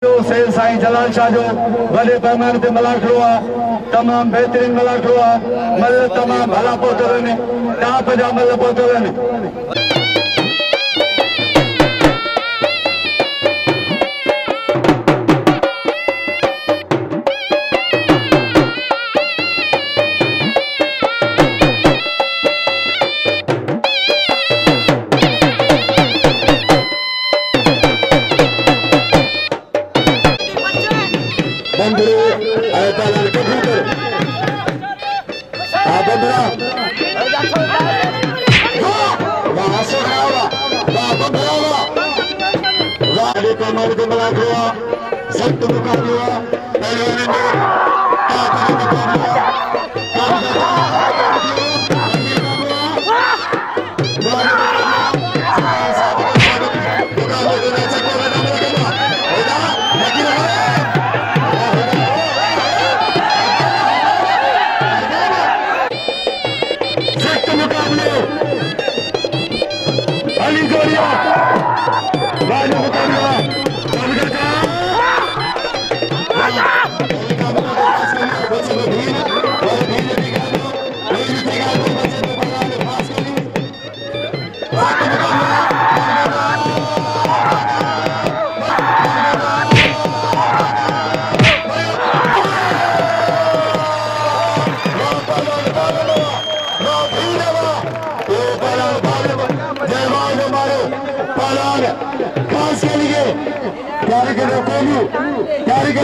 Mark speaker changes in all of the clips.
Speaker 1: से साईं जलाल शाह जो बड़े पैमाने ते मलाक हुआ, तमाम बेहतरीन मलाक हुआ, मतलब तमाम भला पहुंचल ने, टाप जा मतलब पहुंचल ने। सख्त मुकाबला अली जोड़िया खास के लिए प्यारे के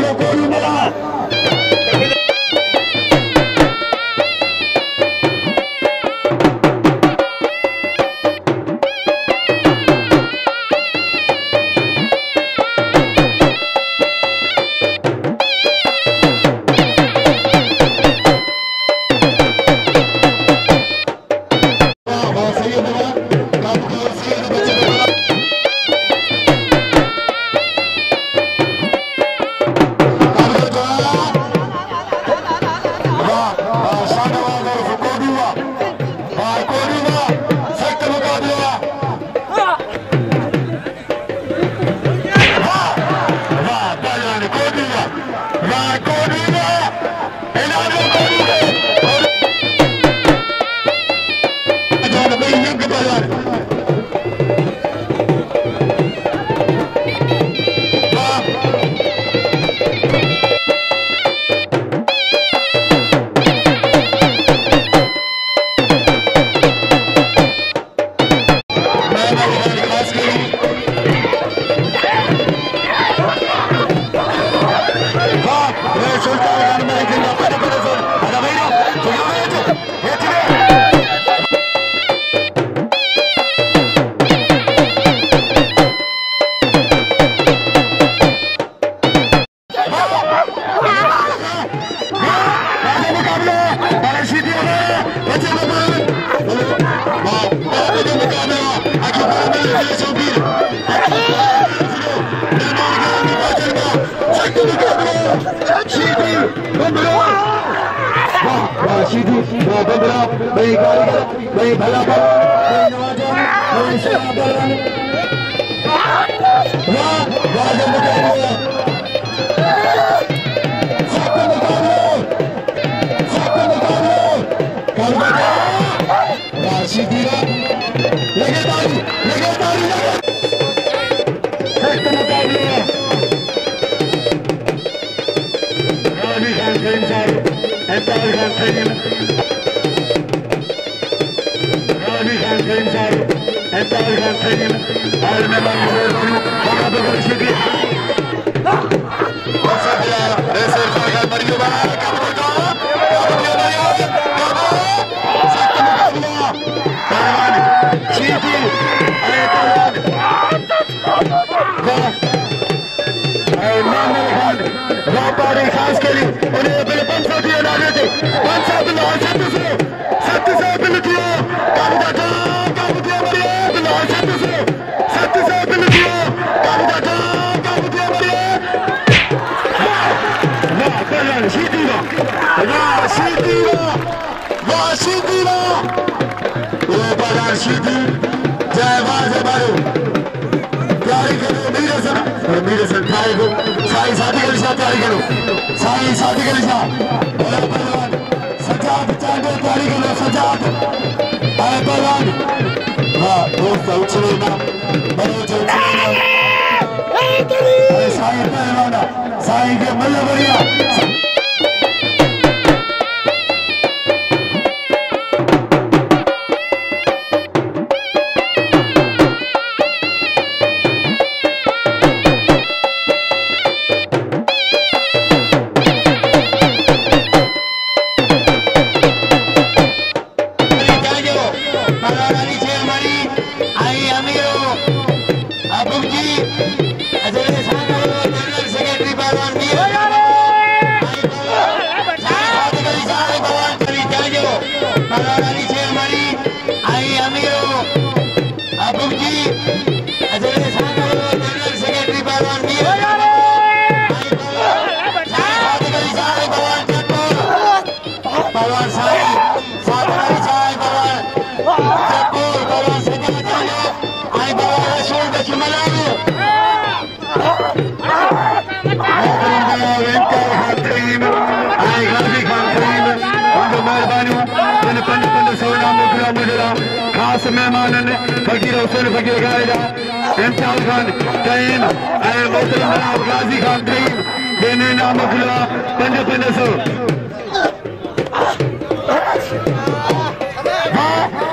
Speaker 1: लोग कोलू मिला। खास के लिए उन्हें पहले 500 दिया ना देते 500 बिल्ला 700 बिल दिया काम दिया बिल्ला 700 बिल दिया काम दिया वाह कल्याण सीधीवा वो बाजार सीधी जय वाह जय मारो प्यारी करो मीरे सन खाएगो तैयारी करो साईं सादिक अली शाह पहलवान सजाद चांडो तैयारी करो सजाद पहलवान वाह दोस्त उछले ना बड़े जो साईं पहलवान साईं के मल्ल बढ़िया खास मेहमान फकीर हुसैन फकीर गायदा इम्तियाज खान तईम मोहतरम जनाब गाजी खान तईम देने नाम खुला 500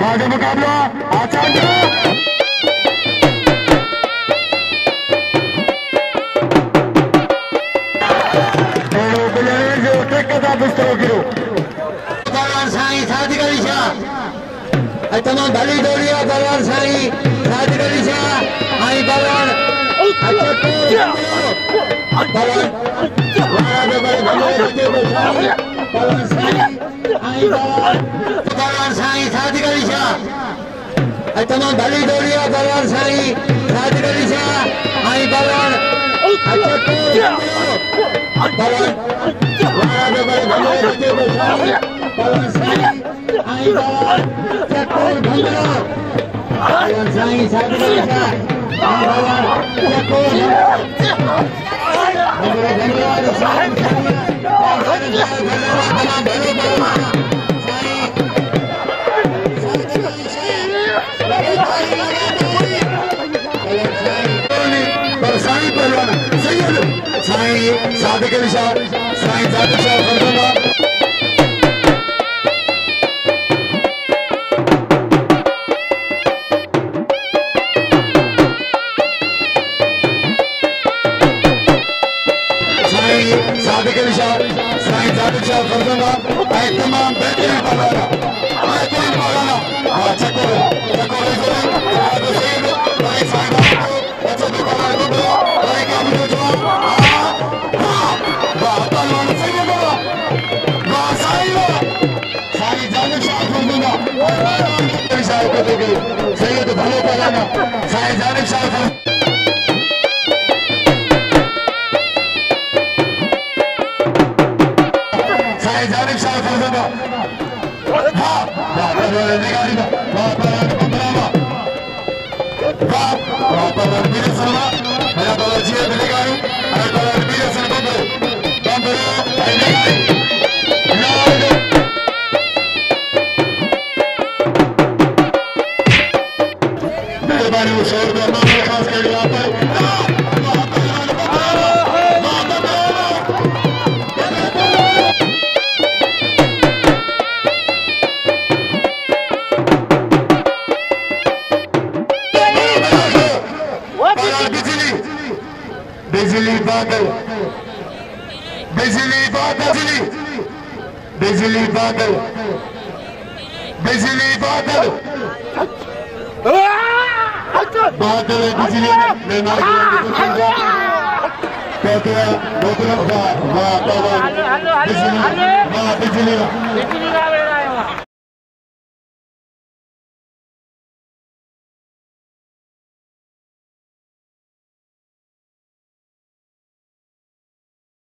Speaker 1: आगे मुकाबला आचार्य तमाम भली दौड़िया बलवान साईं सादिक अली शाह आई बलवान बलवान साईं सादिक अली शाह तमाम भली दौड़िया बलवान साईं सादिक अली शाह आई बलवान साईं सादिक अली शाह सादिक अली शाह साईं सादिक शाह सादिक अली शाह साईं सादिक शाह फरजंदा तमाम बेहतरीन पहलवान सैयद भलो पहलवान साईं सादिक शाह जानिब शाह फरजंदा वाह वाह निगारी वाह पहलवान पंद्रावा वाह वाह पहलवान वीर सलमा मेरा पहलवान जी निगारी और पहलवान वीर सलमा पंद्रो निगारी मेहरबानी 100 रुपया मामला खास कर यहाँ पर बिजली बादल बिजली बादल बिजली बादल बिजली बादल बादल बिजली बिजली